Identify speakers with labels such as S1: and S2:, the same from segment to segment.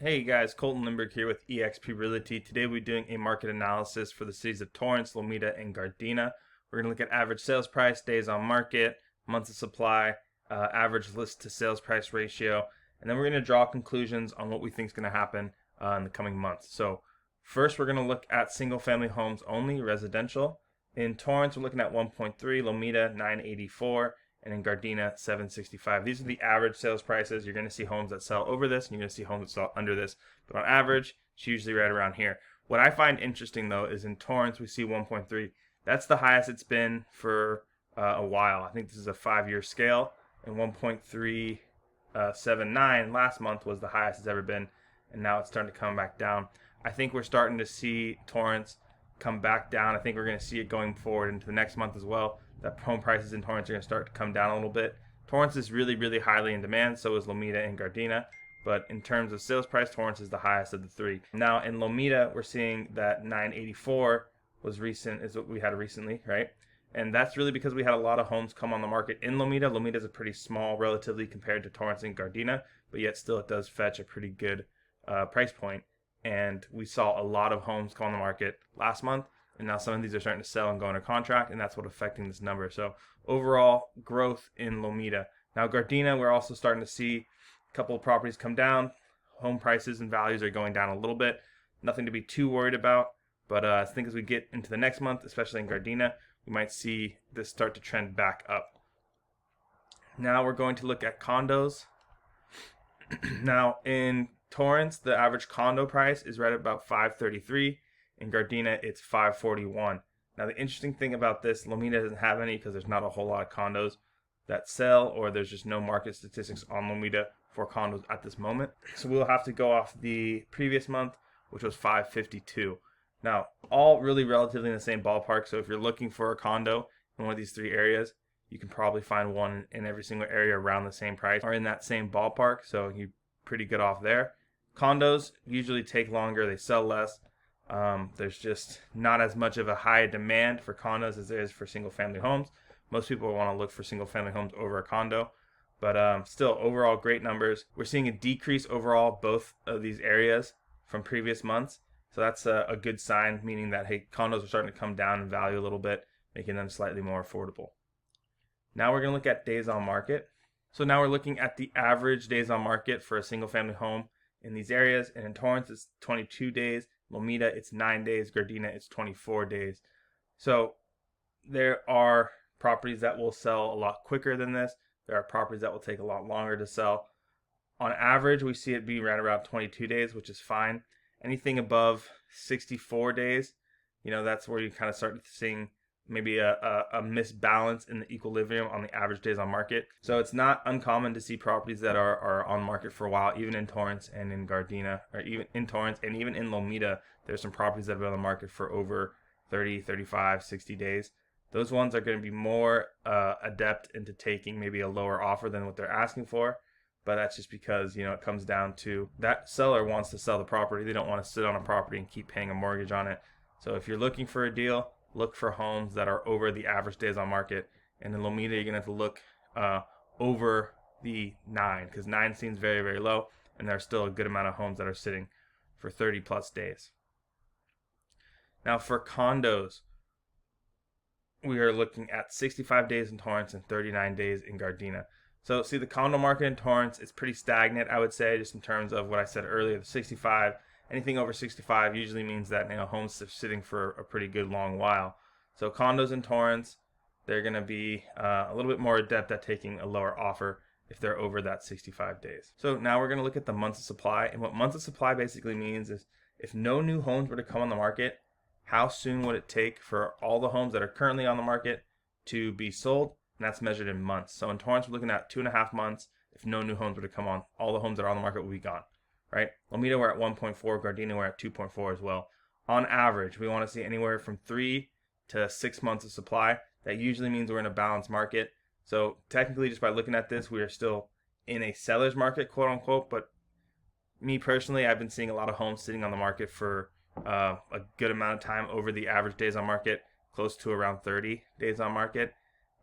S1: Hey guys, Colton Lindbergh here with eXp Realty. Today we'll be doing a market analysis for the cities of Torrance, Lomita, and Gardena. We're going to look at average sales price, days on market, months of supply, average list to sales price ratio, and then we're going to draw conclusions on what we think is going to happen in the coming months. So first we're going to look at single family homes only, residential. In Torrance we're looking at 1.3, Lomita 984, and in Gardena 765. These are the average sales prices. You're going to see homes that sell over this, and you're going to see homes that sell under this. But on average, it's usually right around here. What I find interesting, though, is in Torrance, we see 1.3. That's the highest it's been for a while. I think this is a 5-year scale, and 1.379 last month was the highest it's ever been, and now it's starting to come back down. I think we're starting to see Torrance come back down. I think we're going to see it going forward into the next month as well. That home prices in Torrance are going to start to come down a little bit. Torrance is really, really highly in demand. So is Lomita and Gardena. But in terms of sales price, Torrance is the highest of the three. Now in Lomita, we're seeing that 984 was recent, is what we had recently, right? And that's really because we had a lot of homes come on the market in Lomita. Lomita is a pretty small, relatively, compared to Torrance and Gardena, but yet still it does fetch a pretty good price point. And we saw a lot of homes come on the market last month. And now some of these are starting to sell and go under contract, and that's what's affecting this number. So overall growth in Lomita. Now Gardena, we're also starting to see a couple of properties come down. Home prices and values are going down a little bit. Nothing to be too worried about. But I think as we get into the next month, especially in Gardena, we might see this start to trend back up. Now we're going to look at condos. Now in Torrance, the average condo price is right at about $533. In Gardena, it's $541. Now, the interesting thing about this, Lomita doesn't have any because there's not a whole lot of condos that sell, or there's just no market statistics on Lomita for condos at this moment. So we'll have to go off the previous month, which was $552. Now, all really relatively in the same ballpark. So if you're looking for a condo in one of these three areas, you can probably find one in every single area around the same price or in that same ballpark. So you're pretty good off there. Condos usually take longer, they sell less. There's just not as much of a high demand for condos as there is for single family homes. Most people want to look for single family homes over a condo, but still overall great numbers. We're seeing a decrease overall both of these areas from previous months. So that's a good sign, meaning that, hey, condos are starting to come down in value a little bit, making them slightly more affordable. Now we're going to look at days on market. So now we're looking at the average days on market for a single family home in these areas. And in Torrance, it's 22 days. Lomita, it's 9 days. Gardena, it's 24 days. So there are properties that will sell a lot quicker than this. There are properties that will take a lot longer to sell. On average, we see it being right around 22 days, which is fine. Anything above 64 days, that's where you kind of start seeing maybe a misbalance in the equilibrium on the average days on market. So it's not uncommon to see properties that are on market for a while, even in Torrance and in Gardena, or even in Torrance and even in Lomita. There's some properties that have been on the market for over 30, 35, 60 days. Those ones are going to be more adept into taking maybe a lower offer than what they're asking for. But that's just because, it comes down to that seller wants to sell the property. They don't want to sit on a property and keep paying a mortgage on it. So if you're looking for a deal, look for homes that are over the average days on market. And in Lomita, you're going to have to look over the 9, because 9 seems very, very low. And there's still a good amount of homes that are sitting for 30 plus days. Now for condos, we are looking at 65 days in Torrance and 39 days in Gardena. So see, the condo market in Torrance is pretty stagnant, I would say, just in terms of what I said earlier, the 65. Anything over 65 usually means that homes are sitting for a pretty good long while. So condos in Torrance, they're going to be a little bit more adept at taking a lower offer if they're over that 65 days. So now we're going to look at the months of supply. And what months of supply basically means is if no new homes were to come on the market, how soon would it take for all the homes that are currently on the market to be sold? And that's measured in months. So in Torrance, we're looking at 2.5 months. If no new homes were to come on, all the homes that are on the market will be gone. Right? Lomita, we're at 1.4. Gardena, we're at 2.4 as well. On average, we want to see anywhere from 3 to 6 months of supply. That usually means we're in a balanced market. So technically, just by looking at this, we are still in a seller's market, quote unquote. But me personally, I've been seeing a lot of homes sitting on the market for a good amount of time over the average days on market, close to around 30 days on market.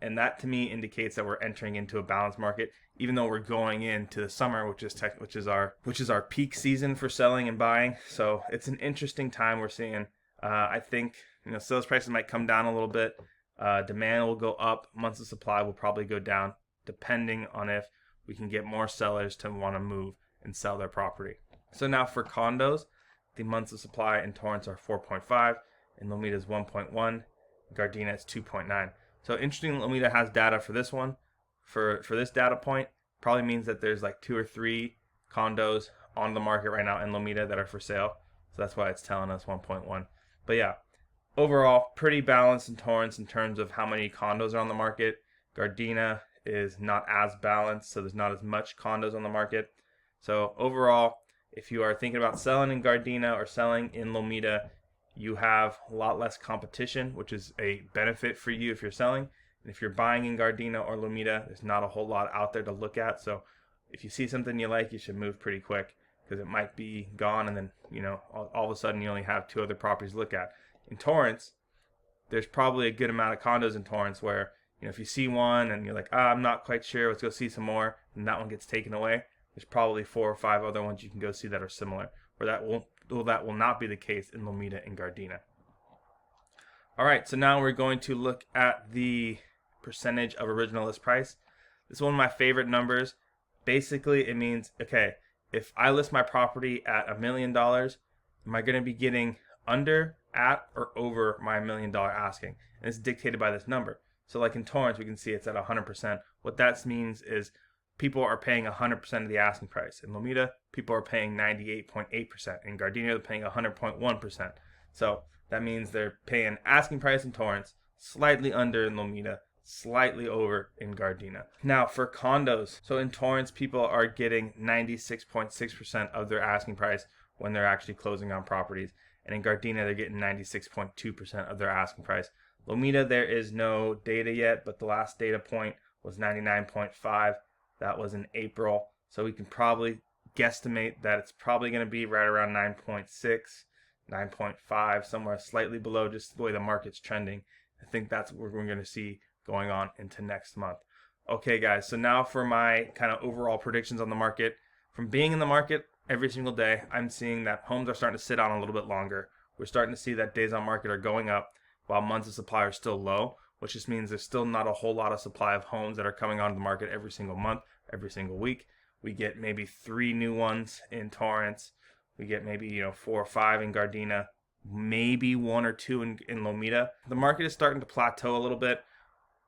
S1: And that to me indicates that we're entering into a balanced market, even though we're going into the summer, which is our peak season for selling and buying. So it's an interesting time we're seeing. I think sales prices might come down a little bit. Demand will go up. Months of supply will probably go down, depending on if we can get more sellers to want to move and sell their property. So now for condos, the months of supply in Torrance are 4.5, and Lomita is 1.1, Gardena is 2.9. So interesting, Lomita has data for this one. For this data point, probably means that there's like 2 or 3 condos on the market right now in Lomita that are for sale. So that's why it's telling us 1.1. But yeah, overall, pretty balanced in Torrance in terms of how many condos are on the market. Gardena is not as balanced, so there's not as much condos on the market. So overall, if you are thinking about selling in Gardena or selling in Lomita, you have a lot less competition, which is a benefit for you if you're selling. And if you're buying in Gardena or Lomita, there's not a whole lot out there to look at. So if you see something you like, you should move pretty quick, because it might be gone, and then all of a sudden you only have 2 other properties to look at. In Torrance, there's probably a good amount of condos in Torrance where if you see one and you're like, I'm not quite sure, let's go see some more, and that one gets taken away, there's probably 4 or 5 other ones you can go see that are similar, where that will not be the case in Lomita and Gardena. All right, so now we're going to look at the percentage of original list price. This is one of my favorite numbers. Basically, it means, okay, if I list my property at $1 million, am I going to be getting under, at, or over my $1 million asking? And it's dictated by this number. So like in Torrance, we can see it's at 100%. What that means is people are paying 100% of the asking price. In Lomita, people are paying 98.8%. In Gardena, they're paying 100.1%. So that means they're paying asking price in Torrance, slightly under in Lomita, slightly over in Gardena. Now for condos, so in Torrance, people are getting 96.6% of their asking price when they're actually closing on properties. And in Gardena, they're getting 96.2% of their asking price. Lomita, there is no data yet, but the last data point was 99.5. That was in April. So we can probably guesstimate that it's probably going to be right around 9.6, 9.5, somewhere slightly below, just the way the market's trending. I think that's what we're going to see going on into next month. Okay, guys, so now for my kind of overall predictions on the market. From being in the market every single day, I'm seeing that homes are starting to sit on a little bit longer. We're starting to see that days on market are going up while months of supply are still low, which just means there's still not a whole lot of supply of homes that are coming onto the market every single month, every single week. We get maybe 3 new ones in Torrance. We get maybe 4 or 5 in Gardena, maybe 1 or 2 in Lomita. The market is starting to plateau a little bit.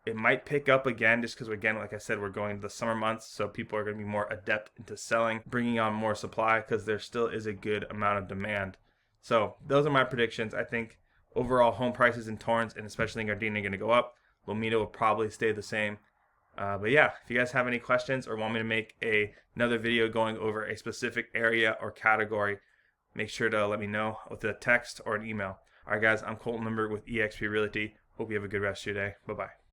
S1: It might pick up again just because, again, like I said, we're going to the summer months, so people are going to be more adept into selling, bringing on more supply because there still is a good amount of demand. So those are my predictions. I think overall home prices in Torrance and especially in Gardena are going to go up. Lomita will probably stay the same. But yeah, if you guys have any questions or want me to make another video going over a specific area or category, make sure to let me know with a text or an email. All right, guys, I'm Colton Limber with eXp Realty. Hope you have a good rest of your day. Bye-bye.